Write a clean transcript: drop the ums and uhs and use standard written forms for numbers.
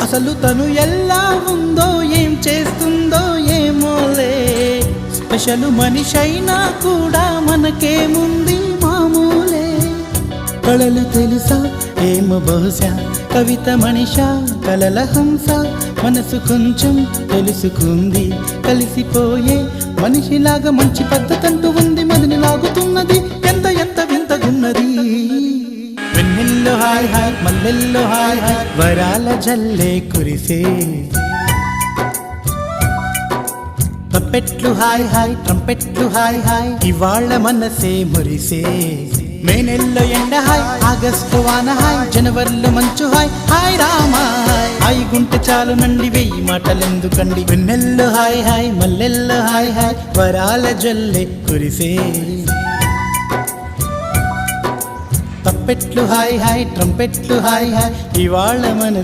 అసలు తను ఎలా ఉందో ఏం చేస్తుందో ఏమోలే, స్పెషల్ మనిషైనా కూడా మనకేముంది మామూలే. కళలు తెలుసా ఏమో బహుశా, కవిత మనిషా కలల హంస, మనసు కొంచెం తెలుసుకుంది కలిసిపోయే మనిషిలాగా, మంచి పద్ధతంటూ ఉంది మదిని లాగుతున్నది, ఎంత ఎంత వింతగున్నది. వెన్నెల్లో హాయ్ హాయ్ మల్లెల్లో హాయ్ హాయ్, వరాల జల్లే కురిసే. ట్రంపెట్లు హాయ్ హాయ్ ట్రంపెట్లు హాయ్ హాయ్, ఇవాళ మనసే మురిసే. మే నెలలో ఎండ హాయ్, ఆగస్టు వాన హాయ్, జనవరిలో మంచు హాయ్, హాయ్ రామా హాయ్ గుంటె చాలు నండి వెయ్యి మాటలెందుకండి. వెన్నెల్లో హాయ్ హాయ్ మల్లెల్లో హాయ్ హాయ్, వరాల జల్లే కురిసే. తప్పెట్లు హాయ్ హాయ్ ట్రంపెట్లు హాయ్ హాయ్, ఇవాళ మనసు